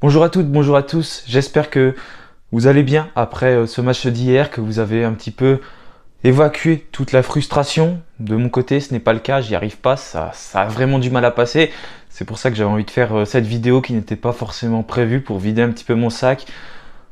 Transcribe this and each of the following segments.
Bonjour à toutes, bonjour à tous. J'espère que vous allez bien après ce match d'hier, que vous avez un petit peu évacué toute la frustration. De mon côté, ce n'est pas le cas, j'y arrive pas, ça a vraiment du mal à passer. C'est pour ça que j'avais envie de faire cette vidéo qui n'était pas forcément prévue pour vider un petit peu mon sac.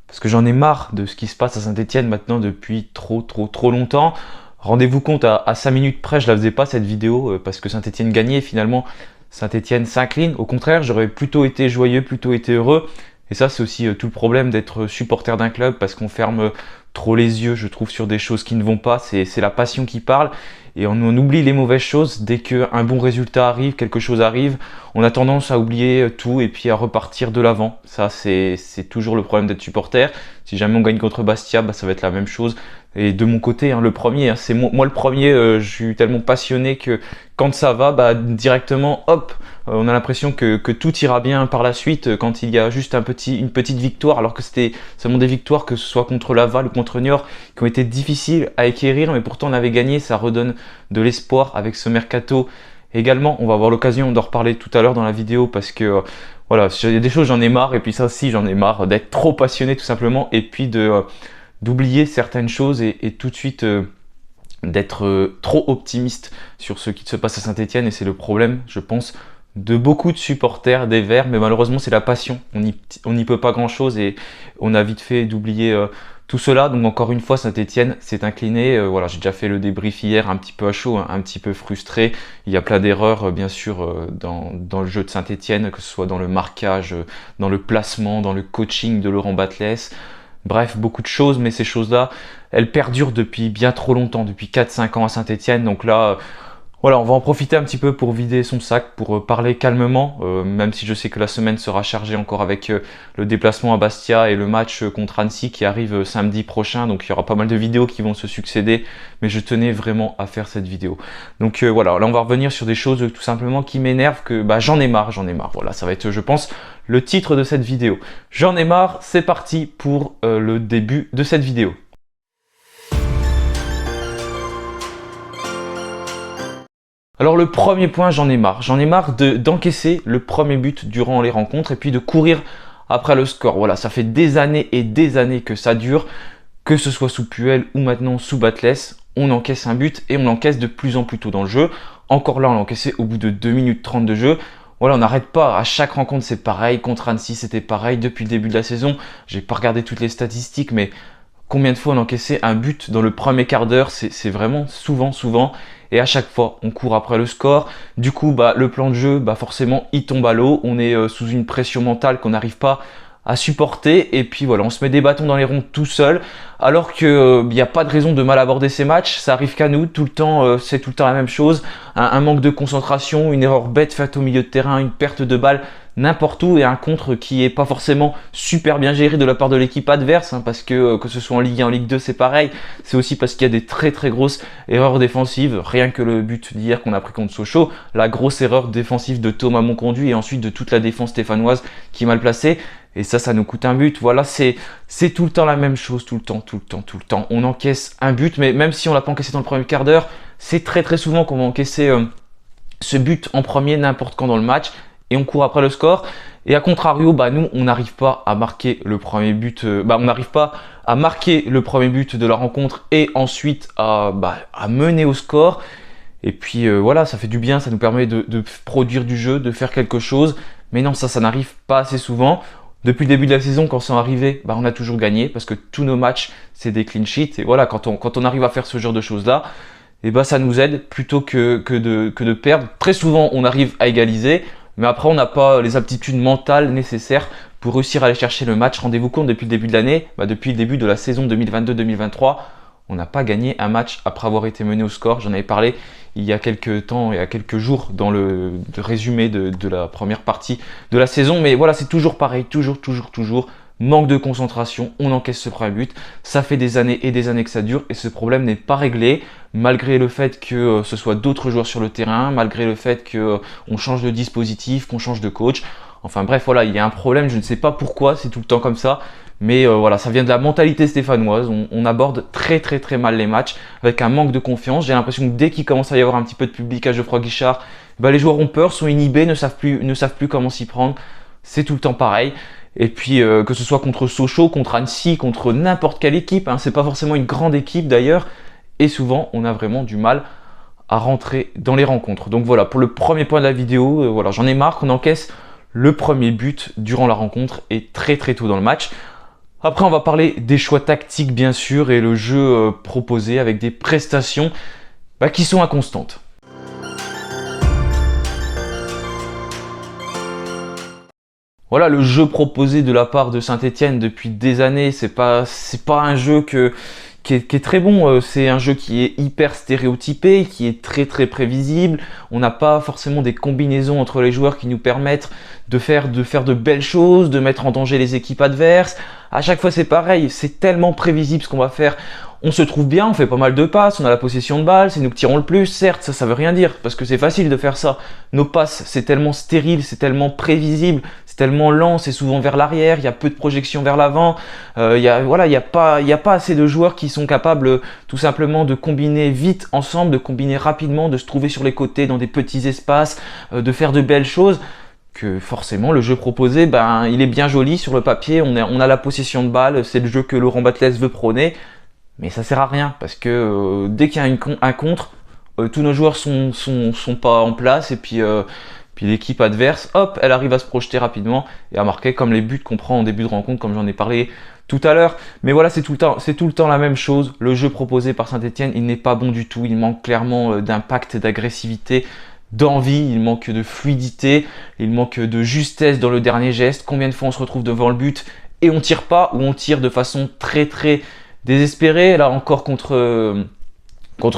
Parce que j'en ai marre de ce qui se passe à Saint-Etienne maintenant depuis trop longtemps. Rendez-vous compte, à 5 minutes près, je la faisais pas cette vidéo parce que Saint-Etienne gagnait. Finalement, Saint-Etienne s'incline. Au contraire, j'aurais plutôt été joyeux, plutôt été heureux. Et ça, c'est aussi tout le problème d'être supporter d'un club parce qu'on ferme trop les yeux, je trouve, sur des choses qui ne vont pas. C'est la passion qui parle et on oublie les mauvaises choses. Dès qu'un bon résultat arrive, quelque chose arrive, on a tendance à oublier tout et puis à repartir de l'avant. Ça, c'est toujours le problème d'être supporter. Si jamais on gagne contre Bastia, bah, ça va être la même chose. Et de mon côté, le premier, c'est moi le premier, je suis tellement passionné que quand ça va, bah, directement, hop, on a l'impression que tout ira bien par la suite quand il y a juste une petite victoire, alors que c'était seulement des victoires, que ce soit contre Laval ou contre Niort, qui ont été difficiles à acquérir, mais pourtant on avait gagné, ça redonne de l'espoir avec ce mercato. Également, on va avoir l'occasion d'en reparler tout à l'heure dans la vidéo parce que voilà, il y a des choses j'en ai marre et puis ça aussi j'en ai marre d'être trop passionné tout simplement et puis d'oublier certaines choses et tout de suite d'être trop optimiste sur ce qui se passe à Saint-Etienne et c'est le problème, je pense, de beaucoup de supporters des Verts, mais malheureusement c'est la passion, on n'y peut pas grand chose et on a vite fait d'oublier tout cela. Donc encore une fois, Saint-Etienne s'est incliné. Voilà, j'ai déjà fait le débrief hier, un petit peu à chaud, hein, un petit peu frustré. Il y a plein d'erreurs, bien sûr, dans le jeu de Saint-Etienne, que ce soit dans le marquage, dans le placement, dans le coaching de Laurent Batles. Bref, beaucoup de choses, mais ces choses-là, elles perdurent depuis bien trop longtemps, depuis 4-5 ans à Saint-Etienne. Donc là, voilà, on va en profiter un petit peu pour vider son sac, pour parler calmement, même si je sais que la semaine sera chargée encore avec le déplacement à Bastia et le match contre Annecy qui arrive samedi prochain. Donc il y aura pas mal de vidéos qui vont se succéder, mais je tenais vraiment à faire cette vidéo. Donc voilà, là on va revenir sur des choses tout simplement qui m'énervent, que bah, j'en ai marre. Voilà, ça va être, je pense, le titre de cette vidéo. J'en ai marre, c'est parti pour le début de cette vidéo. Alors le premier point, j'en ai marre. J'en ai marre d'encaisser le premier but durant les rencontres et puis de courir après le score. Voilà, ça fait des années et des années que ça dure, que ce soit sous Puel ou maintenant sous Batles. On encaisse un but et on l'encaisse de plus en plus tôt dans le jeu. Encore là, on l'a encaissé au bout de 2 minutes 30 de jeu. Voilà, on n'arrête pas. À chaque rencontre, c'est pareil. Contre Annecy, c'était pareil. Depuis le début de la saison, j'ai pas regardé toutes les statistiques, mais combien de fois on a encaissé un but dans le premier quart d'heure? C'est vraiment souvent. Et à chaque fois, on court après le score. Du coup, bah, le plan de jeu, bah, forcément, il tombe à l'eau. On est sous une pression mentale qu'on n'arrive pas à supporter. Et puis voilà, on se met des bâtons dans les ronds tout seul. Alors qu'il n'y a pas de raison de mal aborder ces matchs. Ça arrive qu'à nous. Tout le temps, c'est tout le temps la même chose. Un manque de concentration, une erreur bête faite au milieu de terrain, une perte de balle n'importe où et un contre qui est pas forcément super bien géré de la part de l'équipe adverse, hein, parce que ce soit en Ligue 1, en Ligue 2, c'est pareil. C'est aussi parce qu'il y a des très grosses erreurs défensives. Rien que le but d'hier qu'on a pris contre Sochaux, la grosse erreur défensive de Thomas Monconduit et ensuite de toute la défense stéphanoise qui est mal placée. Et ça nous coûte un but. Voilà, c'est tout le temps la même chose, tout le temps. On encaisse un but, mais même si on l'a pas encaissé dans le premier quart d'heure, c'est très souvent qu'on va encaisser ce but en premier n'importe quand dans le match. Et on court après le score. Et à contrario, bah, nous, on n'arrive pas à marquer le premier but. On n'arrive pas à marquer le premier but de la rencontre et ensuite à mener au score. Et puis voilà, ça fait du bien, ça nous permet de produire du jeu, de faire quelque chose. Mais non, ça n'arrive pas assez souvent. Depuis le début de la saison, quand c'est arrivé, bah, on a toujours gagné parce que tous nos matchs, c'est des clean sheets. Et voilà, quand on arrive à faire ce genre de choses-là, et bah, ça nous aide plutôt que de perdre. Très souvent, on arrive à égaliser. Mais après, on n'a pas les aptitudes mentales nécessaires pour réussir à aller chercher le match. Rendez-vous compte, depuis le début de l'année, depuis le début de la saison 2022-2023, on n'a pas gagné un match après avoir été mené au score. J'en avais parlé il y a quelques temps, il y a quelques jours, dans le résumé de la première partie de la saison. Mais voilà, c'est toujours pareil, toujours. Manque de concentration, on encaisse ce premier but. Ça fait des années et des années que ça dure et ce problème n'est pas réglé, malgré le fait que ce soit d'autres joueurs sur le terrain, malgré le fait qu'on change de dispositif, qu'on change de coach. Enfin bref, voilà, il y a un problème, je ne sais pas pourquoi, c'est tout le temps comme ça. Mais voilà, ça vient de la mentalité stéphanoise. On aborde très mal les matchs avec un manque de confiance. J'ai l'impression que dès qu'il commence à y avoir un petit peu de public à Geoffroy Guichard, bah, les joueurs ont peur, sont inhibés, ne savent plus comment s'y prendre. C'est tout le temps pareil. Et puis que ce soit contre Sochaux, contre Annecy, contre n'importe quelle équipe, hein, c'est pas forcément une grande équipe d'ailleurs, et souvent on a vraiment du mal à rentrer dans les rencontres. Donc voilà, pour le premier point de la vidéo, voilà, j'en ai marre qu'on encaisse le premier but durant la rencontre et très tôt dans le match. Après, on va parler des choix tactiques bien sûr et le jeu proposé avec des prestations qui sont inconstantes. Voilà, le jeu proposé de la part de Saint-Étienne depuis des années, c'est pas un jeu qui est très bon. C'est un jeu qui est hyper stéréotypé, qui est très prévisible. On n'a pas forcément des combinaisons entre les joueurs qui nous permettent de faire de belles choses, de mettre en danger les équipes adverses. À chaque fois, c'est pareil. C'est tellement prévisible ce qu'on va faire. On se trouve bien, on fait pas mal de passes, on a la possession de balle, c'est nous qui tirons le plus. Certes, ça veut rien dire parce que c'est facile de faire ça. Nos passes, c'est tellement stérile, c'est tellement prévisible, c'est tellement lent, c'est souvent vers l'arrière, il y a peu de projection vers l'avant. Il y a pas assez de joueurs qui sont capables tout simplement de combiner vite ensemble, de combiner rapidement, de se trouver sur les côtés dans des petits espaces, de faire de belles choses. Que forcément le jeu proposé, il est bien joli sur le papier, on a la possession de balle, c'est le jeu que Laurent Batles veut prôner. Mais ça sert à rien parce que dès qu'il y a un contre, tous nos joueurs sont pas en place et puis l'équipe adverse, hop, elle arrive à se projeter rapidement et à marquer comme les buts qu'on prend en début de rencontre, comme j'en ai parlé tout à l'heure. Mais voilà, c'est tout le temps la même chose. Le jeu proposé par Saint-Étienne, il n'est pas bon du tout. Il manque clairement d'impact, d'agressivité, d'envie, il manque de fluidité, il manque de justesse dans le dernier geste. Combien de fois on se retrouve devant le but et on tire pas, ou on tire de façon très désespéré. Là encore contre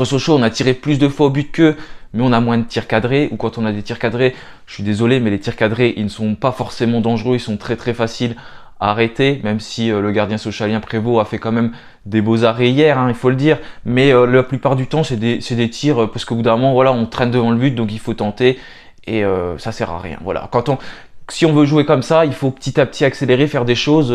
Sochaux, on a tiré plus de fois au but qu'eux, mais on a moins de tirs cadrés. Ou quand on a des tirs cadrés, je suis désolé, mais les tirs cadrés, ils ne sont pas forcément dangereux, ils sont très faciles à arrêter, même si le gardien sochalien Prévost a fait quand même des beaux arrêts hier, hein, il faut le dire. Mais la plupart du temps, c'est des tirs, parce qu'au bout d'un moment, voilà, on traîne devant le but, donc il faut tenter, et ça sert à rien. Voilà, si on veut jouer comme ça, il faut petit à petit accélérer, faire des choses,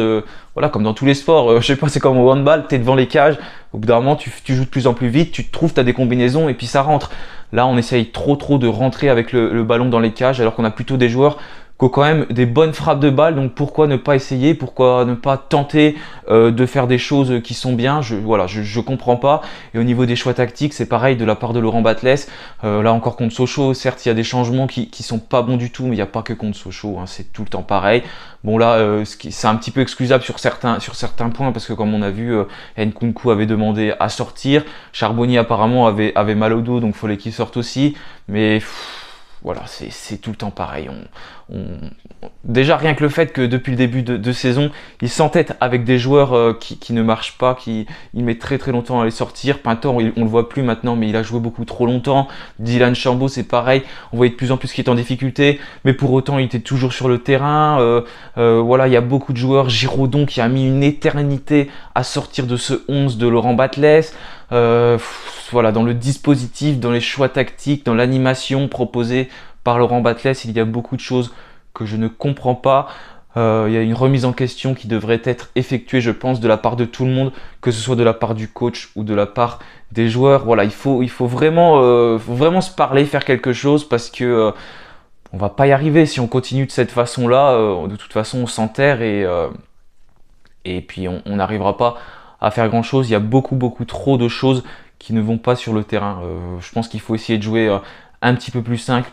voilà, comme dans tous les sports. Je sais pas, c'est comme au handball, tu es devant les cages, au bout d'un moment, tu joues de plus en plus vite, tu te trouves, tu as des combinaisons et puis ça rentre. Là, on essaye trop de rentrer avec le ballon dans les cages, alors qu'on a plutôt des joueurs qui ont quand même des bonnes frappes de balles, donc pourquoi ne pas essayer, pourquoi ne pas tenter de faire des choses qui sont bien. Je comprends pas. Et au niveau des choix tactiques, c'est pareil de la part de Laurent Batles. Là encore contre Sochaux, certes il y a des changements qui sont pas bons du tout, mais il n'y a pas que contre Sochaux, hein, c'est tout le temps pareil. Bon là, c'est un petit peu excusable sur certains points, parce que comme on a vu, Nkunku avait demandé à sortir, Charbonnier apparemment avait mal au dos, donc il fallait qu'il sorte aussi, mais voilà, c'est tout le temps pareil. Déjà, rien que le fait que depuis le début de saison, il s'entête avec des joueurs qui ne marchent pas, il met très longtemps à les sortir. Pintor, on le voit plus maintenant, mais il a joué beaucoup trop longtemps. Dylan Chambaud, c'est pareil. On voyait de plus en plus qu'il est en difficulté, mais pour autant, il était toujours sur le terrain. Voilà, il y a beaucoup de joueurs. Giraudon qui a mis une éternité à sortir de ce 11 de Laurent Batles. Voilà, dans le dispositif, dans les choix tactiques, dans l'animation proposée par Laurent Batles, il y a beaucoup de choses que je ne comprends pas. Il y a une remise en question qui devrait être effectuée, je pense, de la part de tout le monde, que ce soit de la part du coach ou de la part des joueurs. Voilà, il faut vraiment se parler, faire quelque chose, parce que on va pas y arriver si on continue de cette façon-là. De toute façon, on s'enterre et puis on n'arrivera pas à faire grand-chose. Il y a beaucoup trop de choses qui ne vont pas sur le terrain. Je pense qu'il faut essayer de jouer un petit peu plus simple,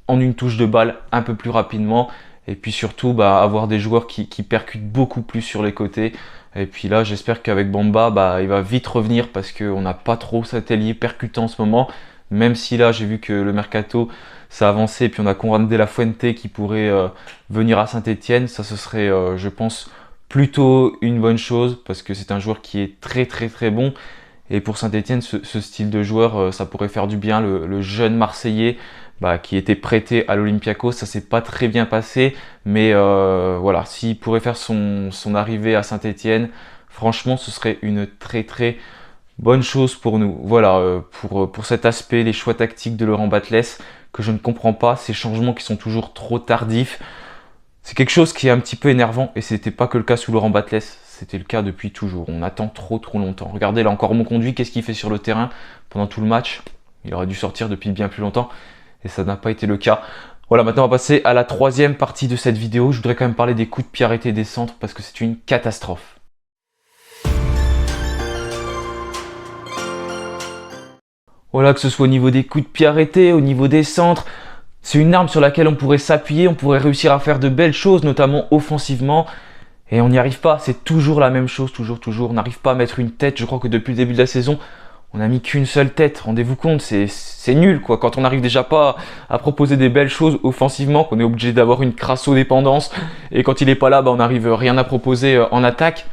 en une touche de balle, un peu plus rapidement, et puis surtout avoir des joueurs qui percutent beaucoup plus sur les côtés. Et puis là, j'espère qu'avec Bamba, il va vite revenir, parce qu'on n'a pas trop cet ailier percutant en ce moment, même si là, j'ai vu que le mercato, ça a avancé, et puis on a Conrad de la Fuente qui pourrait venir à Saint-Étienne. Ça, ce serait, je pense, plutôt une bonne chose, parce que c'est un joueur qui est très bon. Et pour Saint-Étienne, ce style de joueur, ça pourrait faire du bien. Le jeune Marseillais qui était prêté à l'Olympiakos, ça s'est pas très bien passé. Mais voilà, s'il pourrait faire son arrivée à Saint-Étienne, franchement, ce serait une très bonne chose pour nous. Voilà, pour cet aspect, les choix tactiques de Laurent Batles, que je ne comprends pas, ces changements qui sont toujours trop tardifs. C'est quelque chose qui est un petit peu énervant, et c'était pas que le cas sous Laurent Batles. C'était le cas depuis toujours. On attend trop longtemps. Regardez là encore mon conduit, qu'est-ce qu'il fait sur le terrain pendant tout le match? Il aurait dû sortir depuis bien plus longtemps et ça n'a pas été le cas. Voilà, maintenant on va passer à la troisième partie de cette vidéo. Je voudrais quand même parler des coups de pied arrêtés des centres parce que c'est une catastrophe. Voilà, que ce soit au niveau des coups de pied arrêtés, au niveau des centres, c'est une arme sur laquelle on pourrait s'appuyer, on pourrait réussir à faire de belles choses, notamment offensivement. Et on n'y arrive pas, c'est toujours la même chose, toujours. On n'arrive pas à mettre une tête. Je crois que depuis le début de la saison, on n'a mis qu'une seule tête. Rendez-vous compte, c'est nul quoi. Quand on n'arrive déjà pas à proposer des belles choses offensivement, qu'on est obligé d'avoir une crasso-dépendance, et quand il n'est pas là, on n'arrive rien à proposer en attaque.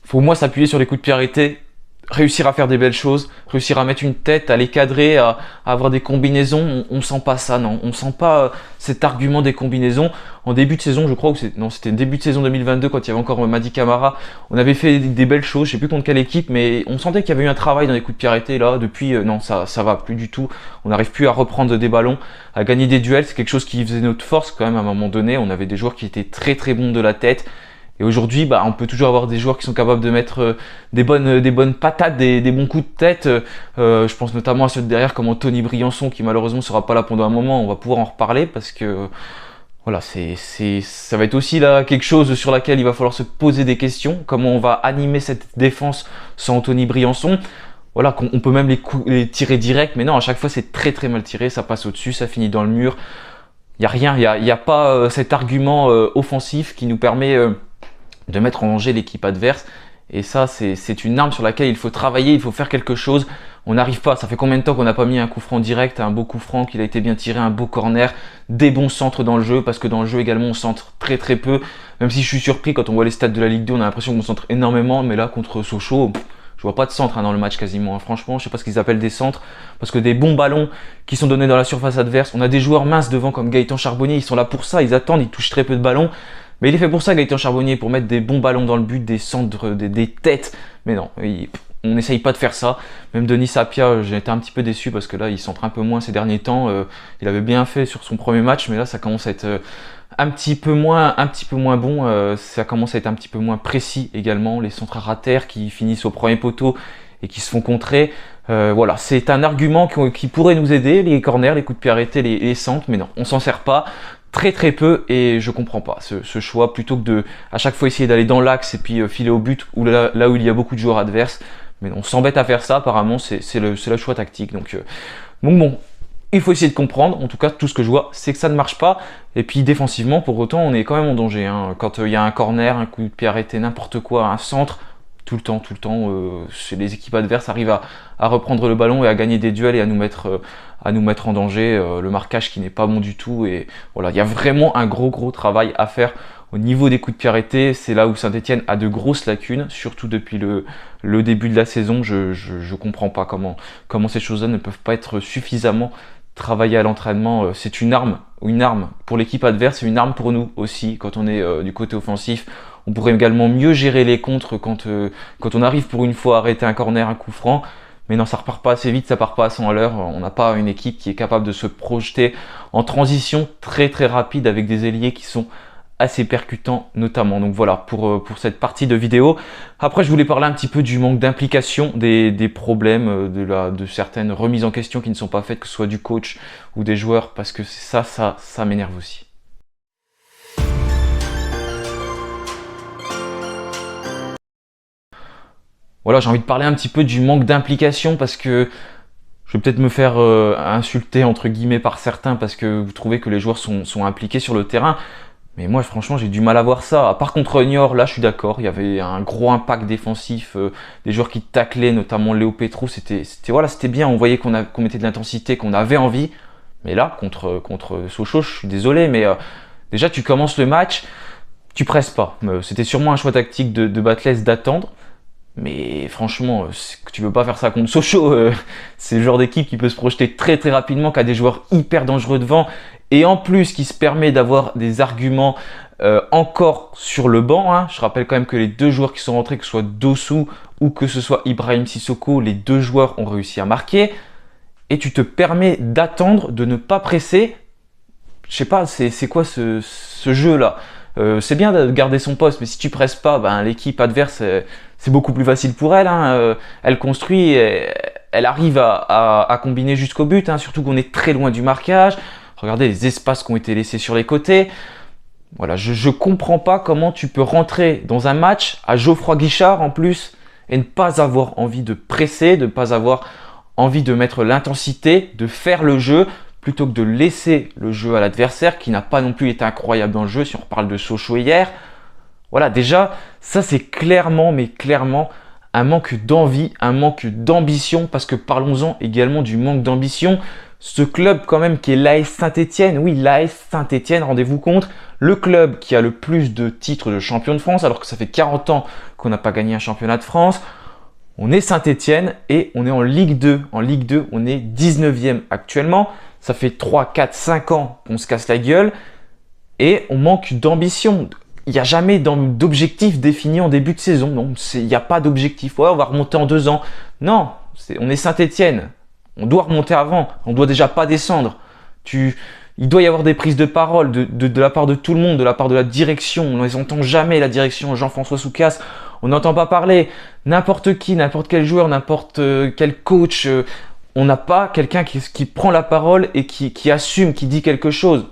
Faut au moins s'appuyer sur les coups de pied arrêtés, réussir à faire des belles choses, réussir à mettre une tête, à les cadrer, à avoir des combinaisons. On sent pas ça, non. On sent pas cet argument des combinaisons. En début de saison, je crois, c'était début de saison 2022, quand il y avait encore Mady Camara, on avait fait des belles choses, je sais plus contre quelle équipe, mais on sentait qu'il y avait eu un travail dans les coups de pied arrêtés. Là, depuis, non, ça va plus du tout. On n'arrive plus à reprendre des ballons, à gagner des duels. C'est quelque chose qui faisait notre force quand même à un moment donné. On avait des joueurs qui étaient très bons de la tête. Et aujourd'hui, on peut toujours avoir des joueurs qui sont capables de mettre des bonnes patates, des bons coups de tête. Je pense notamment à ceux de derrière comme Tony Briançon, qui malheureusement ne sera pas là pendant un moment. On va pouvoir en reparler parce que voilà, ça va être aussi là quelque chose sur laquelle il va falloir se poser des questions. Comment on va animer cette défense sans Tony Briançon? Voilà, on peut même les tirer direct, mais non, à chaque fois c'est très mal tiré, ça passe au-dessus, ça finit dans le mur. Il n'y a rien, il n'y a pas cet argument offensif qui nous permet de mettre en danger l'équipe adverse. Et ça, c'est une arme sur laquelle il faut travailler, il faut faire quelque chose. On n'arrive pas, ça fait combien de temps qu'on n'a pas mis un coup franc direct, un beau coup franc, qu'il a été bien tiré, un beau corner, des bons centres dans le jeu, parce que dans le jeu également on centre très peu. Même si je suis surpris, quand on voit les stats de la Ligue 2, on a l'impression qu'on centre énormément, mais là contre Sochaux, je vois pas de centre dans le match quasiment. Franchement, je sais pas ce qu'ils appellent des centres, parce que des bons ballons qui sont donnés dans la surface adverse, on a des joueurs minces devant comme Gaëtan Charbonnier, ils sont là pour ça, ils attendent, ils touchent très peu de ballons. Mais il est fait pour ça, Gaëtan Charbonnier, pour mettre des bons ballons dans le but, des centres, des têtes. Mais non, on n'essaye pas de faire ça. Même Denis Sapia, j'ai été un petit peu déçu parce que là, il centre un peu moins ces derniers temps. Il avait bien fait sur son premier match, mais là, ça commence à être un petit peu moins bon. Ça commence à être un petit peu moins précis également. Les centres à rater qui finissent au premier poteau et qui se font contrer. Voilà, c'est un argument qui pourrait nous aider, les corners, les coups de pied arrêtés, les centres, mais non, on s'en sert pas. Très peu, et je comprends pas ce choix, plutôt que de à chaque fois essayer d'aller dans l'axe et puis filer au but là où il y a beaucoup de joueurs adverses. Mais on s'embête à faire ça, apparemment c'est le choix tactique. Donc bon, il faut essayer de comprendre. En tout cas, tout ce que je vois, c'est que ça ne marche pas. Et puis défensivement, pour autant, on est quand même en danger, hein. Quand il y a un corner, un coup de pied arrêté, n'importe quoi, un centre, tout le temps, les équipes adverses arrivent à reprendre le ballon et à gagner des duels et à nous mettre en danger. Le marquage qui n'est pas bon du tout. Et voilà, il y a vraiment un gros travail à faire au niveau des coups de pied arrêtés. C'est là où Saint-Etienne a de grosses lacunes, surtout depuis le début de la saison. Je comprends pas comment ces choses-là ne peuvent pas être suffisamment travaillées à l'entraînement. C'est une arme pour l'équipe adverse, c'est une arme pour nous aussi quand on est du côté offensif. On pourrait également mieux gérer les contres quand on arrive pour une fois à arrêter un corner, un coup franc. Mais non, ça repart pas assez vite, ça part pas à 100 à l'heure. On n'a pas une équipe qui est capable de se projeter en transition très rapide avec des ailiers qui sont assez percutants notamment. Donc voilà pour cette partie de vidéo. Après, je voulais parler un petit peu du manque d'implication, des problèmes, de certaines remises en question qui ne sont pas faites, que ce soit du coach ou des joueurs, parce que ça m'énerve aussi. Voilà, j'ai envie de parler un petit peu du manque d'implication parce que je vais peut-être me faire insulter entre guillemets par certains parce que vous trouvez que les joueurs sont impliqués sur le terrain. Mais moi, franchement, j'ai du mal à voir ça. À part contre Niort, là, je suis d'accord. Il y avait un gros impact défensif, des joueurs qui taclaient, notamment Léo Pétrou. C'était bien. On voyait qu'on mettait de l'intensité, qu'on avait envie. Mais là, contre Sochaux, je suis désolé, mais déjà, tu commences le match, tu presses pas. C'était sûrement un choix tactique de Batles d'attendre. Mais franchement, tu peux pas faire ça contre Sochaux. C'est le genre d'équipe qui peut se projeter très rapidement, qui a des joueurs hyper dangereux devant. Et en plus, qui se permet d'avoir des arguments encore sur le banc. Hein. Je rappelle quand même que les deux joueurs qui sont rentrés, que ce soit Dossou ou que ce soit Ibrahim Sissoko, les deux joueurs ont réussi à marquer. Et tu te permets d'attendre, de ne pas presser. Je sais pas, c'est quoi ce jeu-là? C'est bien de garder son poste, mais si tu presses pas, l'équipe adverse, c'est beaucoup plus facile pour elle. Hein. Elle construit, elle arrive à combiner jusqu'au but, hein, surtout qu'on est très loin du marquage. Regardez les espaces qui ont été laissés sur les côtés. Voilà, je comprends pas comment tu peux rentrer dans un match à Geoffroy Guichard en plus et ne pas avoir envie de presser, de ne pas avoir envie de mettre l'intensité, de faire le jeu plutôt que de laisser le jeu à l'adversaire qui n'a pas non plus été incroyable dans le jeu si on reparle de Sochaux hier. Voilà, déjà, ça c'est clairement, mais clairement, un manque d'envie, un manque d'ambition, parce que parlons-en également du manque d'ambition. Ce club quand même qui est l'AS Saint-Étienne, oui l'AS Saint-Étienne, rendez-vous compte, le club qui a le plus de titres de champion de France, alors que ça fait 40 ans qu'on n'a pas gagné un championnat de France. On est Saint-Étienne et on est en Ligue 2. En Ligue 2, on est 19e actuellement. Ça fait 3, 4, 5 ans qu'on se casse la gueule et on manque d'ambition. Il n'y a jamais d'objectif défini en début de saison. Non, il n'y a pas d'objectif. Ouais, on va remonter en 2 ans. Non, on est Saint-Étienne. On doit remonter avant. On doit déjà pas descendre. Il doit y avoir des prises de parole de la part de tout le monde, de la part de la direction. On ne les entend jamais, la direction. Jean-François Soucas, on n'entend pas parler. N'importe qui, n'importe quel joueur, n'importe quel coach. On n'a pas quelqu'un qui prend la parole et qui assume, qui dit quelque chose.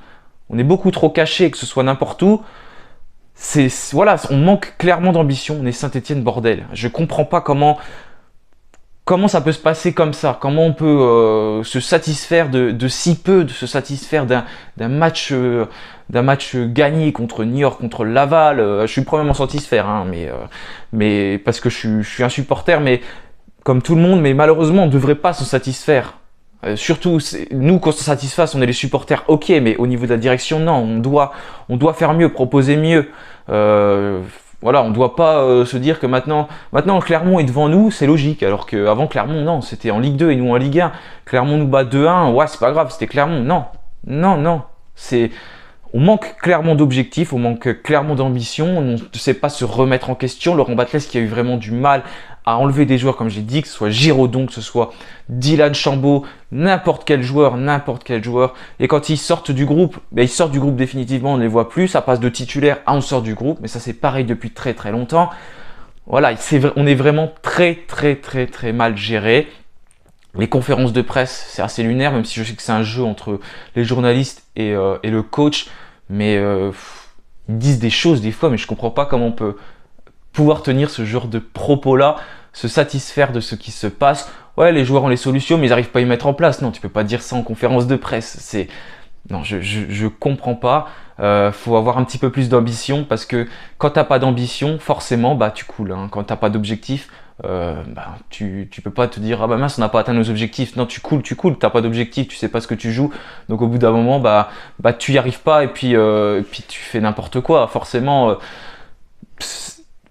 On est beaucoup trop caché, que ce soit n'importe où. Voilà, on manque clairement d'ambition. On est Saint-Étienne, bordel. Je comprends pas comment ça peut se passer comme ça. Comment on peut se satisfaire de si peu, de se satisfaire d'un match gagné contre Niort, contre Laval. Je suis le premier à m'en satisfaire, hein, mais parce que je suis un supporter, mais comme tout le monde. Mais malheureusement, on ne devrait pas s'en satisfaire. Surtout, nous, qu'on se satisfasse, on est les supporters, ok, mais au niveau de la direction, non, on doit faire mieux, proposer mieux. Voilà, on ne doit pas se dire que maintenant Clermont est devant nous, c'est logique, alors qu'avant Clermont, non, c'était en Ligue 2 et nous en Ligue 1. Clermont nous bat 2-1, ouais, c'est pas grave, c'était Clermont. Non, non, non, on manque clairement d'objectifs, on manque clairement d'ambition, on ne sait pas se remettre en question. Laurent Batles qui a eu vraiment du mal à enlever des joueurs, comme j'ai dit, que ce soit Giraudon, que ce soit Dylan Chambaud, n'importe quel joueur. Et quand ils sortent du groupe, ils sortent du groupe définitivement, on ne les voit plus, ça passe de titulaire à on sort du groupe, mais ça c'est pareil depuis très très longtemps. Voilà, on est vraiment très très très très mal géré. Les conférences de presse, c'est assez lunaire, même si je sais que c'est un jeu entre les journalistes et le coach. Mais ils disent des choses des fois, mais je comprends pas comment on peut pouvoir tenir ce genre de propos-là, se satisfaire de ce qui se passe. Ouais, les joueurs ont les solutions, mais ils n'arrivent pas à y mettre en place. Non, tu peux pas dire ça en conférence de presse. Non, je comprends pas. Faut avoir un petit peu plus d'ambition, parce que quand t'as pas d'ambition, forcément, tu coules. Hein. Quand t'as pas d'objectif, tu peux pas te dire ah bah mince, on n'a pas atteint nos objectifs. Non, tu coules, t'as pas d'objectif, tu sais pas ce que tu joues, donc au bout d'un moment tu y arrives pas, et puis tu fais n'importe quoi. Forcément,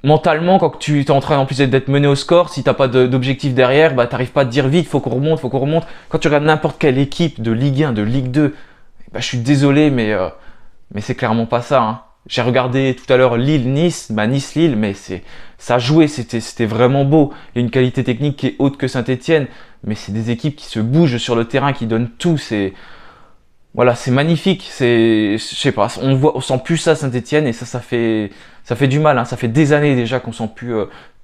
mentalement, quand tu es en train en plus d'être mené au score, si t'as pas d'objectif derrière, t'arrives pas à te dire vite, faut qu'on remonte. Quand tu regardes n'importe quelle équipe de Ligue 1, de Ligue 2, je suis désolé, mais c'est clairement pas ça, hein. J'ai regardé tout à l'heure Lille-Nice, Nice-Lille, mais ça a joué, c'était vraiment beau. Il y a une qualité technique qui est haute que Saint-Étienne, mais c'est des équipes qui se bougent sur le terrain, qui donnent tout. Voilà, c'est magnifique. Je sais pas, on sent plus ça à Saint-Étienne, et ça fait du mal, hein. Ça fait des années déjà qu'on sent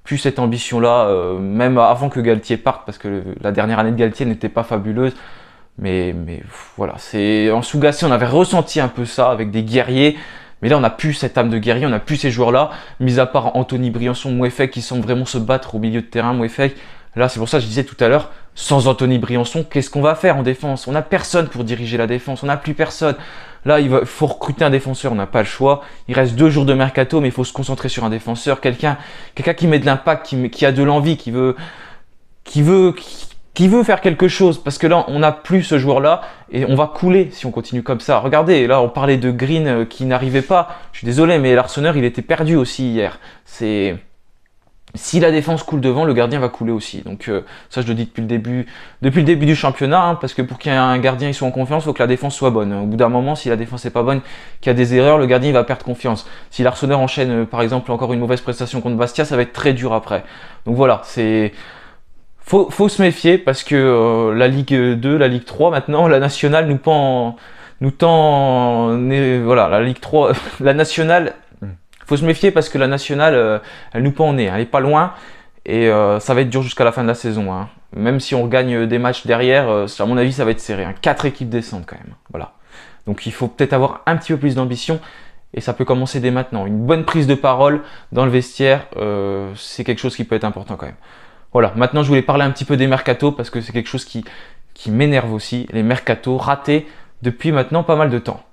plus cette ambition-là, même avant que Galtier parte, parce que la dernière année de Galtier n'était pas fabuleuse. Mais voilà, en Sougassi, on avait ressenti un peu ça avec des guerriers. Mais là, on n'a plus cette âme de guerrier, on n'a plus ces joueurs-là, mis à part Anthony Briançon, Mouefek, qui semble vraiment se battre au milieu de terrain. Mouefek, là, c'est pour ça que je disais tout à l'heure, sans Anthony Briançon, qu'est-ce qu'on va faire en défense? On n'a personne pour diriger la défense, on n'a plus personne. Là, il faut recruter un défenseur, on n'a pas le choix. Il reste 2 jours de mercato, mais il faut se concentrer sur un défenseur, quelqu'un qui met de l'impact, qui a de l'envie, qui veut faire quelque chose, parce que là on n'a plus ce joueur-là et on va couler si on continue comme ça. Regardez, là on parlait de Green qui n'arrivait pas, je suis désolé, mais l'Arseneur il était perdu aussi hier. Si la défense coule devant, le gardien va couler aussi. Donc ça je le dis depuis le début du championnat, hein, parce que pour qu'il y ait un gardien il soit en confiance, il faut que la défense soit bonne. Au bout d'un moment, si la défense n'est pas bonne, qu'il y a des erreurs, le gardien il va perdre confiance. Si l'Arseneur enchaîne par exemple encore une mauvaise prestation contre Bastia, ça va être très dur après. Donc voilà, Faut se méfier, parce que la Ligue 2, la Ligue 3 maintenant, la nationale voilà, la Ligue 3, la nationale, faut se méfier parce que la nationale, elle nous pend au nez, elle est pas loin, et ça va être dur jusqu'à la fin de la saison, hein. Même si on gagne des matchs derrière, à mon avis ça va être serré, hein. 4 équipes descendent quand même, voilà. Donc il faut peut-être avoir un petit peu plus d'ambition et ça peut commencer dès maintenant. Une bonne prise de parole dans le vestiaire, c'est quelque chose qui peut être important quand même. Voilà, maintenant je voulais parler un petit peu des mercatos parce que c'est quelque chose qui m'énerve aussi, les mercatos ratés depuis maintenant pas mal de temps.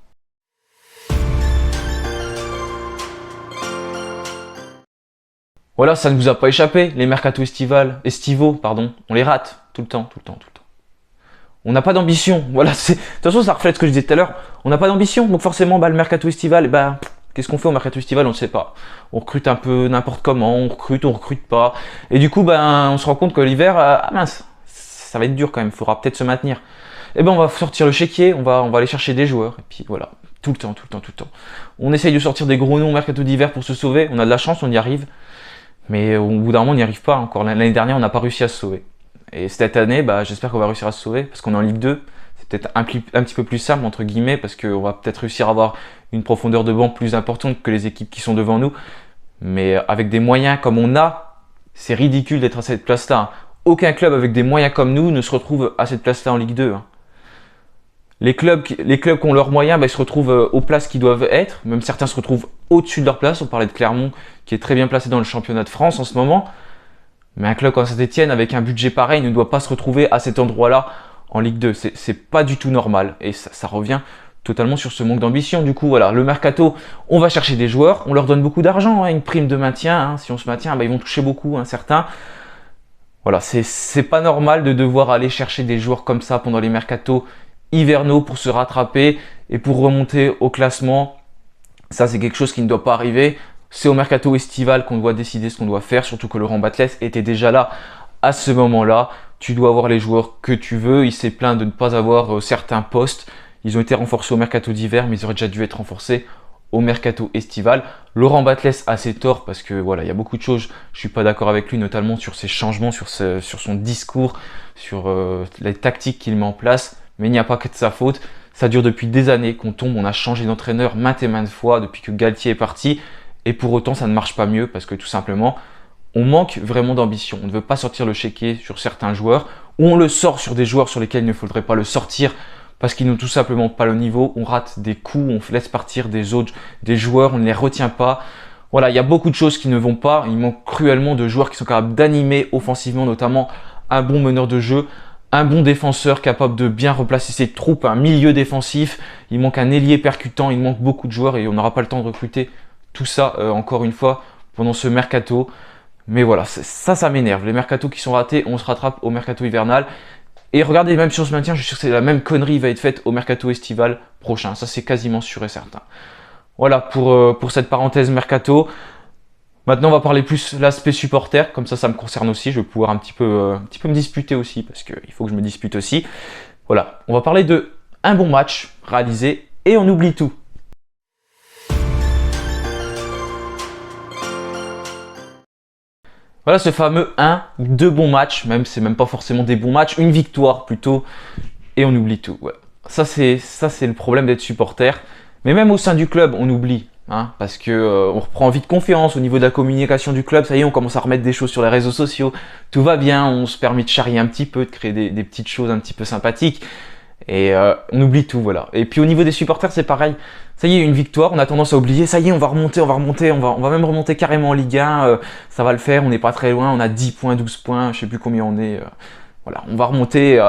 Voilà, ça ne vous a pas échappé, les mercatos estivaux, pardon, on les rate tout le temps, tout le temps, tout le temps. On n'a pas d'ambition, voilà, de toute façon ça reflète ce que je disais tout à l'heure, on n'a pas d'ambition, donc forcément le mercato estival, qu'est-ce qu'on fait au mercato estival, on ne sait pas. On recrute un peu n'importe comment, on recrute pas, et du coup on se rend compte que l'hiver, ah mince, ça va être dur quand même, il faudra peut-être se maintenir. Et on va sortir le chéquier, on va aller chercher des joueurs, et puis voilà, tout le temps, tout le temps, tout le temps. On essaye de sortir des gros noms au mercato d'hiver pour se sauver, on a de la chance, on y arrive, mais au bout d'un moment on n'y arrive pas encore. L'année dernière on n'a pas réussi à se sauver. Et cette année, j'espère qu'on va réussir à se sauver, parce qu'on est en Ligue 2, c'est peut-être un petit peu plus simple, entre guillemets, parce qu'on va peut-être réussir à avoir une profondeur de banc plus importante que les équipes qui sont devant nous. Mais avec des moyens comme on a, c'est ridicule d'être à cette place-là. Aucun club avec des moyens comme nous ne se retrouve à cette place-là en Ligue 2. Les clubs qui ont leurs moyens, ils se retrouvent aux places qu'ils doivent être. Même certains se retrouvent au-dessus de leur place. On parlait de Clermont, qui est très bien placé dans le championnat de France en ce moment. Mais un club comme Saint-Etienne, avec un budget pareil, ne doit pas se retrouver à cet endroit-là en Ligue 2. C'est pas du tout normal. Et ça revient totalement sur ce manque d'ambition. Du coup, voilà, le mercato, on va chercher des joueurs. On leur donne beaucoup d'argent, une prime de maintien. Si on se maintient, ils vont toucher beaucoup, certains. Voilà, c'est pas normal de devoir aller chercher des joueurs comme ça pendant les mercatos hivernaux pour se rattraper et pour remonter au classement. Ça, c'est quelque chose qui ne doit pas arriver. C'est au mercato estival qu'on doit décider ce qu'on doit faire, surtout que Laurent Batles était déjà là à ce moment-là. Tu dois avoir les joueurs que tu veux. Il s'est plaint de ne pas avoir certains postes. Ils ont été renforcés au mercato d'hiver, mais ils auraient déjà dû être renforcés au mercato estival. Laurent Batles a ses torts parce que voilà, il y a beaucoup de choses. Je suis pas d'accord avec lui, notamment sur ses changements, sur son discours, sur les tactiques qu'il met en place. Mais il n'y a pas que de sa faute. Ça dure depuis des années qu'on tombe. On a changé d'entraîneur maintes et maintes fois depuis que Galtier est parti. Et pour autant, ça ne marche pas mieux parce que tout simplement, on manque vraiment d'ambition. On ne veut pas sortir le chéquier sur certains joueurs ou on le sort sur des joueurs sur lesquels il ne faudrait pas le sortir parce qu'ils n'ont tout simplement pas le niveau. On rate des coups, on laisse partir des joueurs, on ne les retient pas. Voilà, il y a beaucoup de choses qui ne vont pas. Il manque cruellement de joueurs qui sont capables d'animer offensivement, notamment un bon meneur de jeu, un bon défenseur capable de bien replacer ses troupes, un milieu défensif. Il manque un ailier percutant, il manque beaucoup de joueurs et on n'aura pas le temps de recruter tout ça, encore une fois, pendant ce mercato. Mais voilà, ça m'énerve. Les mercatos qui sont ratés, on se rattrape au mercato hivernal. Et regardez, même si on se maintient, je suis sûr que c'est la même connerie va être faite au mercato estival prochain. Ça, c'est quasiment sûr et certain. Voilà pour cette parenthèse mercato. Maintenant, on va parler plus l'aspect supporter. Comme ça me concerne aussi. Je vais pouvoir un petit peu me disputer aussi, parce qu'il faut que je me dispute aussi. Voilà, on va parler de un bon match réalisé et on oublie tout. Voilà ce fameux 1, 2 bons matchs, c'est même pas forcément des bons matchs, une victoire plutôt, et on oublie tout. Ouais. Ça c'est le problème d'être supporter. Mais même au sein du club, on oublie, parce que on reprend vite confiance au niveau de la communication du club. Ça y est, on commence à remettre des choses sur les réseaux sociaux. Tout va bien, on se permet de charrier un petit peu, de créer des petites choses un petit peu sympathiques. Et on oublie tout, voilà. Et puis au niveau des supporters, c'est pareil. Ça y est, une victoire, on a tendance à oublier. Ça y est, on va remonter, on va même remonter carrément en Ligue 1. Ça va le faire, on n'est pas très loin. On a 10 points, 12 points, je sais plus combien on est. Voilà, on va remonter.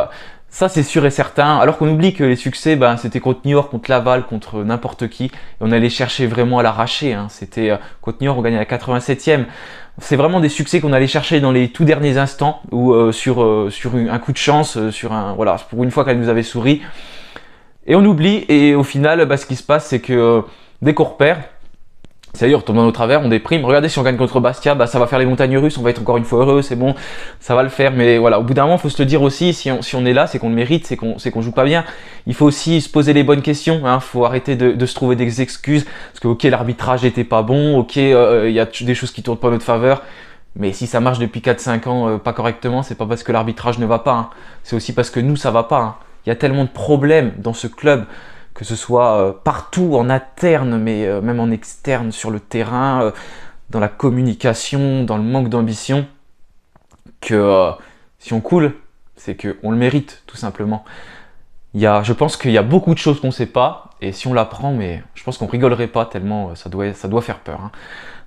Ça, c'est sûr et certain. Alors qu'on oublie que les succès, c'était contre Niort, contre Laval, contre n'importe qui. Et on allait chercher vraiment à l'arracher. C'était contre Niort, on gagnait à la 87e. C'est vraiment des succès qu'on allait chercher dans les tout derniers instants ou sur un coup de chance, voilà, pour une fois qu'elle nous avait souri. Et on oublie et au final, ce qui se passe, c'est que dès qu'on repère, ça y est, on retombe dans nos travers, on déprime. Regardez, si on gagne contre Bastia, ça va faire les montagnes russes, on va être encore une fois heureux, c'est bon, ça va le faire. Mais voilà, au bout d'un moment, il faut se le dire aussi, si on est là, c'est qu'on le mérite, c'est qu'on joue pas bien. Il faut aussi se poser les bonnes questions, faut arrêter de se trouver des excuses. Parce que ok, l'arbitrage était pas bon, ok, il y a des choses qui tournent pas en notre faveur. Mais si ça marche depuis 4-5 ans pas correctement, c'est pas parce que l'arbitrage ne va pas. C'est aussi parce que nous, ça va pas. Il y a tellement de problèmes dans ce club, que ce soit partout en interne, mais même en externe, sur le terrain, dans la communication, dans le manque d'ambition, que si on coule, c'est qu'on le mérite, tout simplement. Je pense qu'il y a beaucoup de choses qu'on ne sait pas, et si on l'apprend, mais je pense qu'on rigolerait pas tellement ça doit faire peur, hein.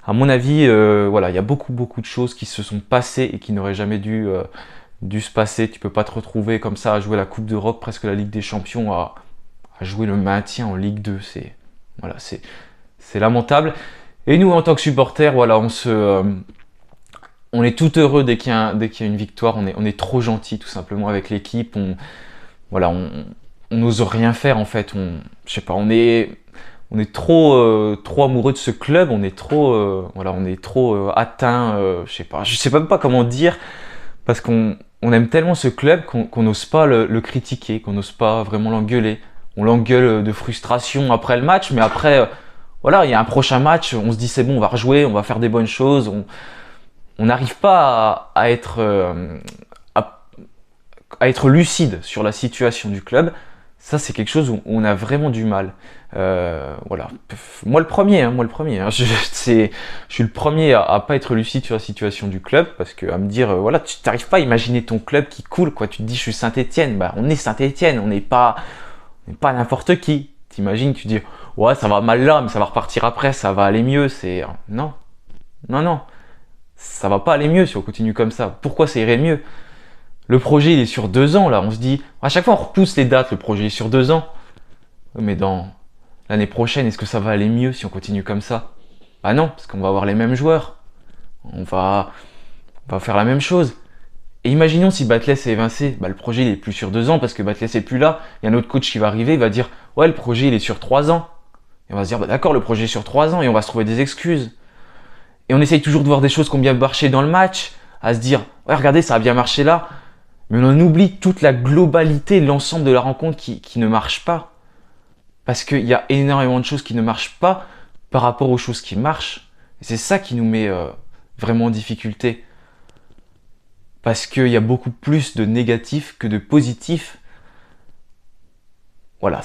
À mon avis, voilà, il y a beaucoup de choses qui se sont passées et qui n'auraient jamais dû se passer. Tu peux pas te retrouver comme ça à jouer la Coupe d'Europe, presque la Ligue des Champions, à jouer le maintien en Ligue 2. Voilà, c'est lamentable. Et nous, en tant que supporters, voilà, on est tout heureux dès qu'il y a une victoire. On est trop gentil tout simplement avec l'équipe. Voilà, on n'ose rien faire en fait. Je sais pas, on est trop amoureux de ce club. Voilà, on est trop atteint. Je sais même pas comment dire, parce qu'on aime tellement ce club qu'on n'ose pas le critiquer, qu'on n'ose pas vraiment l'engueuler. On l'engueule de frustration après le match, mais après, voilà, il y a un prochain match, on se dit c'est bon, on va rejouer, on va faire des bonnes choses. On n'arrive pas à être lucide sur la situation du club. Ça, c'est quelque chose où on a vraiment du mal. Voilà. Moi le premier, hein. Je suis le premier à pas être lucide sur la situation du club, parce que à me dire, voilà, tu n'arrives pas à imaginer ton club qui coule, quoi. Tu te dis, je suis Saint-Étienne. Bah, on est Saint-Étienne, on n'est pas n'importe qui. T'imagines, tu dis, ouais, ça va mal là, mais ça va repartir après, ça va aller mieux. Non, non. Ça va pas aller mieux si on continue comme ça. Pourquoi ça irait mieux? Le projet, il est sur 2 ans, là. On se dit, à chaque fois, on repousse les dates. Le projet est sur 2 ans. Mais dans l'année prochaine, est-ce que ça va aller mieux si on continue comme ça? Bah non, parce qu'on va avoir les mêmes joueurs. On va faire la même chose. Et imaginons si Batles est évincé, bah le projet il est plus sur 2 ans parce que Batles est plus là. Il y a un autre coach qui va arriver, il va dire, ouais, le projet il est sur 3 ans. Et on va se dire, bah d'accord, le projet est sur 3 ans, et on va se trouver des excuses. Et on essaye toujours de voir des choses qui ont bien marché dans le match, à se dire, ouais, regardez, ça a bien marché là. Mais on en oublie toute la globalité, l'ensemble de la rencontre qui ne marche pas. Parce qu'il y a énormément de choses qui ne marchent pas par rapport aux choses qui marchent. Et c'est ça qui nous met vraiment en difficulté. Parce qu'il y a beaucoup plus de négatifs que de positifs. Voilà,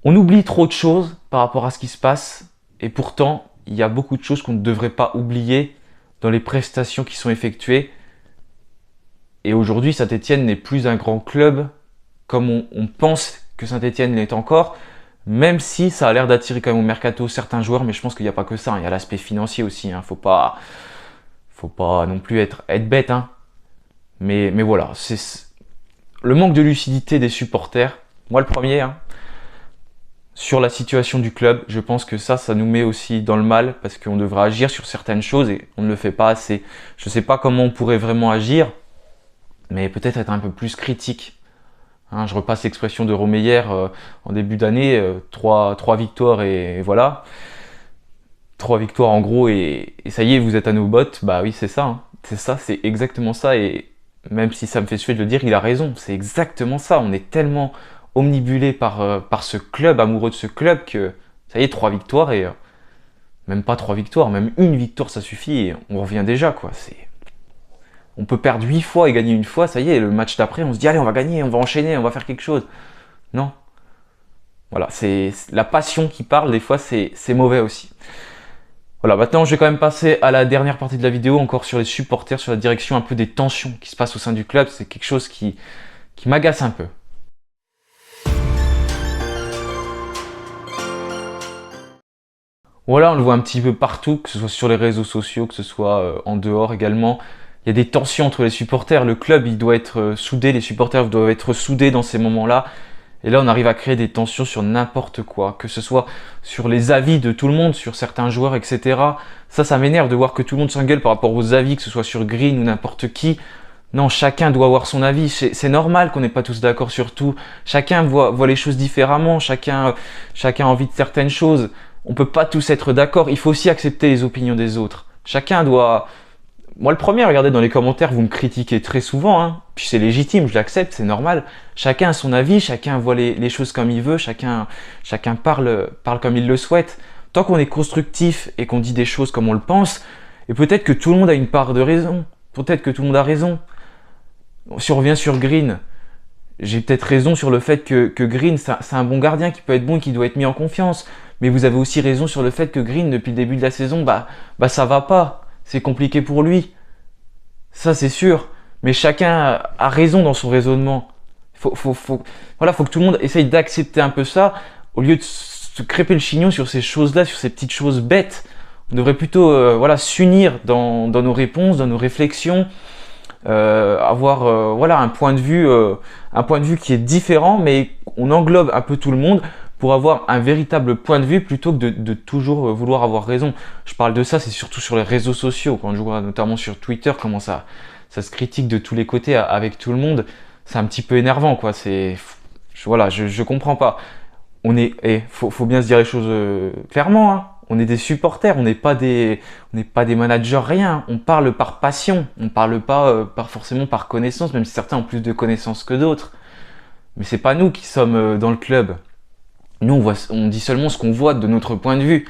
on oublie trop de choses par rapport à ce qui se passe. Et pourtant, il y a beaucoup de choses qu'on ne devrait pas oublier dans les prestations qui sont effectuées. Et aujourd'hui, Saint-Étienne n'est plus un grand club comme on pense que Saint-Étienne l'est encore, même si ça a l'air d'attirer quand même au mercato certains joueurs, mais je pense qu'il n'y a pas que ça, hein. Il y a l'aspect financier aussi, hein. Faut pas non plus être bête, hein. Mais voilà, c'est le manque de lucidité des supporters, moi le premier, hein, sur la situation du club. Je pense que ça nous met aussi dans le mal, parce qu'on devrait agir sur certaines choses et on ne le fait pas assez. Je ne sais pas comment on pourrait vraiment agir, mais peut-être être un peu plus critique. Hein, je repasse l'expression de Romeyer en début d'année, 3 victoires et voilà. 3 victoires en gros et ça y est, vous êtes à nos bottes. Bah oui, c'est ça, hein. C'est ça, c'est exactement ça. Et même si ça me fait suer de le dire, il a raison. C'est exactement ça. On est tellement omnibulé par ce club, amoureux de ce club, que ça y est, 3 victoires et même pas 3 victoires, même une victoire ça suffit et on revient déjà, quoi. On peut perdre 8 fois et gagner une fois, ça y est, le match d'après, on se dit allez, on va gagner, on va enchaîner, on va faire quelque chose. Non. Voilà, c'est la passion qui parle, des fois c'est mauvais aussi. Voilà, maintenant je vais quand même passer à la dernière partie de la vidéo, encore sur les supporters, sur la direction un peu des tensions qui se passent au sein du club. C'est quelque chose qui m'agace un peu. Voilà, on le voit un petit peu partout, que ce soit sur les réseaux sociaux, que ce soit en dehors également. Il y a des tensions entre les supporters. Le club, il doit être soudé, les supporters doivent être soudés dans ces moments-là. Et là, on arrive à créer des tensions sur n'importe quoi, que ce soit sur les avis de tout le monde, sur certains joueurs, etc. Ça m'énerve de voir que tout le monde s'engueule par rapport aux avis, que ce soit sur Green ou n'importe qui. Non, chacun doit avoir son avis. C'est normal qu'on n'est pas tous d'accord sur tout. Chacun voit les choses différemment. Chacun a envie de certaines choses. On peut pas tous être d'accord. Il faut aussi accepter les opinions des autres. Chacun doit... Moi le premier, regardez dans les commentaires, vous me critiquez très souvent, hein. Puis c'est légitime, je l'accepte, c'est normal. Chacun a son avis, chacun voit les choses comme il veut, chacun parle comme il le souhaite. Tant qu'on est constructif et qu'on dit des choses comme on le pense, et peut-être que tout le monde a une part de raison, peut-être que tout le monde a raison. Si on revient sur Green, j'ai peut-être raison sur le fait que Green, c'est un bon gardien qui peut être bon et qui doit être mis en confiance. Mais vous avez aussi raison sur le fait que Green, depuis le début de la saison, bah ça va pas. C'est compliqué pour lui. Ça, c'est sûr. Mais chacun a raison dans son raisonnement. Il Voilà, faut que tout le monde essaye d'accepter un peu ça, au lieu de se crêper le chignon sur ces choses-là, sur ces petites choses bêtes. On devrait plutôt voilà, s'unir dans nos réponses, dans nos réflexions, avoir voilà, un point de vue qui est différent, mais on englobe un peu tout le monde pour avoir un véritable point de vue plutôt que de toujours vouloir avoir raison. Je parle de ça, c'est surtout sur les réseaux sociaux, quand je vois notamment sur Twitter comment ça se critique de tous les côtés avec tout le monde. C'est un petit peu énervant, quoi. Voilà, je comprends pas. Faut bien se dire les choses clairement, hein. On est des supporters, on n'est pas des managers, rien. On parle par passion, on parle pas forcément par connaissance, même si certains ont plus de connaissances que d'autres. Mais c'est pas nous qui sommes dans le club. Nous, on dit seulement ce qu'on voit de notre point de vue.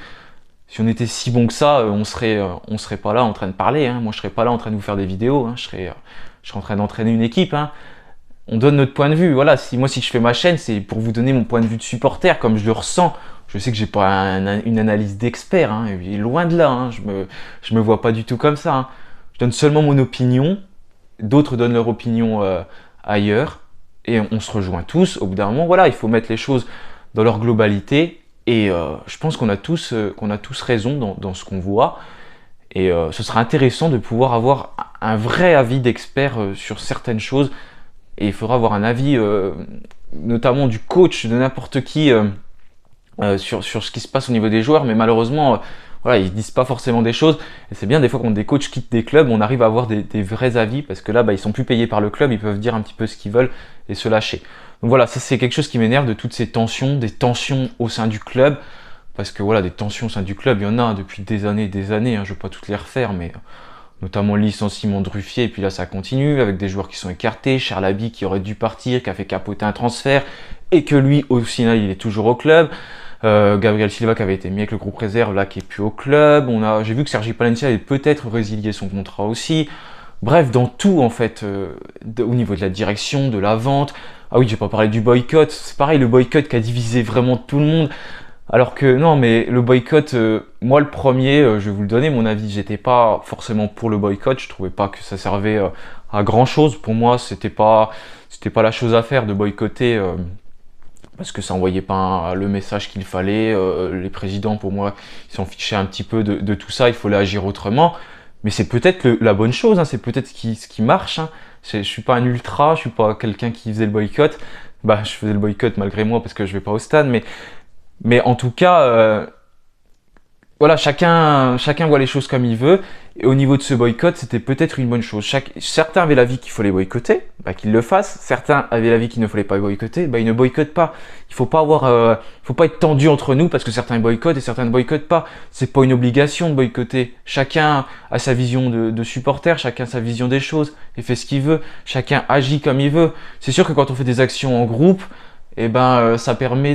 Si on était si bon que ça, on serait pas là en train de parler, hein. Moi, je serais pas là en train de vous faire des vidéos, hein. Je serais en train d'entraîner une équipe, hein. On donne notre point de vue. Voilà, si je fais ma chaîne, c'est pour vous donner mon point de vue de supporter, comme je le ressens. Je sais que j'ai pas une analyse d'expert, hein, et loin de là, hein. Je me vois pas du tout comme ça, hein. Je donne seulement mon opinion. D'autres donnent leur opinion ailleurs, et on se rejoint tous. Au bout d'un moment, voilà, il faut mettre les choses dans leur globalité. Et je pense qu'on a tous raison dans ce qu'on voit. Et ce sera intéressant de pouvoir avoir un vrai avis d'expert sur certaines choses. Et il faudra avoir un avis, notamment du coach, de n'importe qui, sur ce qui se passe au niveau des joueurs. Mais malheureusement, voilà, ils disent pas forcément des choses. Et c'est bien des fois quand des coachs quittent des clubs, on arrive à avoir des vrais avis. Parce que là, ils sont plus payés par le club, ils peuvent dire un petit peu ce qu'ils veulent et se lâcher. Donc voilà, ça c'est quelque chose qui m'énerve, de toutes ces tensions, des tensions au sein du club. Parce que voilà, des tensions au sein du club, il y en a depuis des années, hein, je ne vais pas toutes les refaire, mais notamment le licenciement de Ruffier, et puis là ça continue, avec des joueurs qui sont écartés, Charlaby qui aurait dû partir, qui a fait capoter un transfert, et que lui, au final, il est toujours au club. Gabriel Silva qui avait été mis avec le groupe réserve, là qui est plus au club. J'ai vu que Sergi Palencia avait peut-être résilié son contrat aussi. Bref, dans tout en fait, au niveau de la direction, de la vente. Ah oui, j'ai pas parlé du boycott. C'est pareil, le boycott qui a divisé vraiment tout le monde. Alors que non, mais le boycott, moi le premier, je vais vous le donner, mon avis, j'étais pas forcément pour le boycott. Je trouvais pas que ça servait à grand chose. Pour moi, c'était pas la chose à faire de boycotter. Parce que ça envoyait pas le message qu'il fallait. Les présidents, pour moi, ils s'en fichaient un petit peu de tout ça. Il fallait agir autrement. Mais c'est peut-être la bonne chose, hein, c'est peut-être ce qui marche, hein. Je suis pas un ultra, je suis pas quelqu'un qui faisait le boycott. Je faisais le boycott malgré moi parce que je vais pas au stade. Mais en tout cas, voilà, chacun voit les choses comme il veut. Et au niveau de ce boycott, c'était peut-être une bonne chose. Certains avaient l'avis qu'il fallait boycotter, qu'ils le fassent. Certains avaient l'avis qu'il ne fallait pas boycotter, ils ne boycottent pas. Il faut pas être tendu entre nous parce que certains boycottent et certains ne boycottent pas. C'est pas une obligation de boycotter. Chacun a sa vision de supporter, chacun a sa vision des choses et fait ce qu'il veut. Chacun agit comme il veut. C'est sûr que quand on fait des actions en groupe, ça permet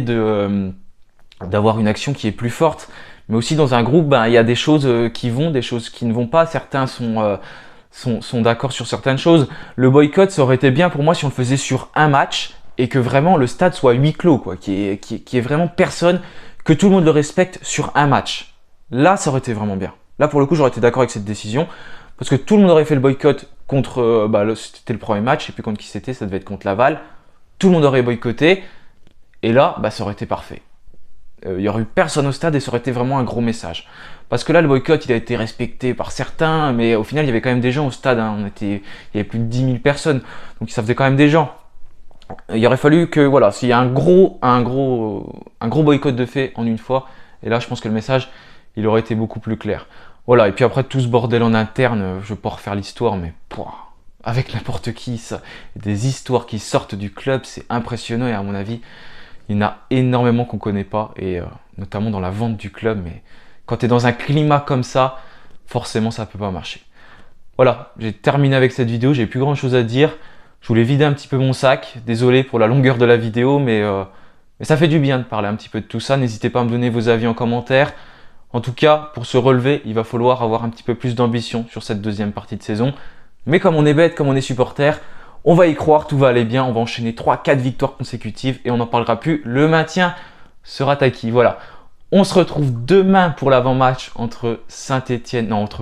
d'avoir une action qui est plus forte. Mais aussi dans un groupe, il y a des choses qui vont, des choses qui ne vont pas. Certains sont d'accord sur certaines choses. Le boycott, ça aurait été bien pour moi si on le faisait sur un match et que vraiment le stade soit huis clos, quoi, qui est vraiment personne, que tout le monde le respecte sur un match. Là, ça aurait été vraiment bien. Là, pour le coup, j'aurais été d'accord avec cette décision parce que tout le monde aurait fait le boycott contre, c'était le premier match et puis contre qui c'était, ça devait être contre Laval. Tout le monde aurait boycotté et là, ça aurait été parfait. Il y aurait eu personne au stade et ça aurait été vraiment un gros message. Parce que là, le boycott, il a été respecté par certains, mais au final, il y avait quand même des gens au stade, hein. Il y avait plus de 10 000 personnes, donc ça faisait quand même des gens. Il aurait fallu que, voilà, s'il y a un gros boycott de fait en une fois, et là, je pense que le message, il aurait été beaucoup plus clair. Voilà, et puis après, tout ce bordel en interne, je vais pas refaire l'histoire, mais avec n'importe qui, ça, des histoires qui sortent du club, c'est impressionnant, et à mon avis, il y en a énormément qu'on ne connaît pas, et notamment dans la vente du club. Mais quand tu es dans un climat comme ça, forcément ça ne peut pas marcher. Voilà, j'ai terminé avec cette vidéo, j'ai plus grand chose à dire. Je voulais vider un petit peu mon sac. Désolé pour la longueur de la vidéo, mais ça fait du bien de parler un petit peu de tout ça. N'hésitez pas à me donner vos avis en commentaire. En tout cas, pour se relever, il va falloir avoir un petit peu plus d'ambition sur cette deuxième partie de saison. Mais comme on est bête, comme on est supporter, on va y croire, tout va aller bien, on va enchaîner 3-4 victoires consécutives et on n'en parlera plus. Le maintien sera acquis. Voilà. On se retrouve demain pour l'avant-match entre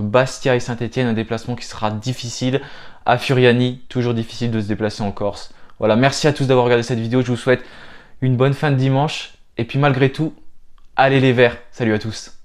Bastia et Saint-Étienne, un déplacement qui sera difficile. À Furiani, toujours difficile de se déplacer en Corse. Voilà, merci à tous d'avoir regardé cette vidéo. Je vous souhaite une bonne fin de dimanche. Et puis malgré tout, allez les Verts. Salut à tous.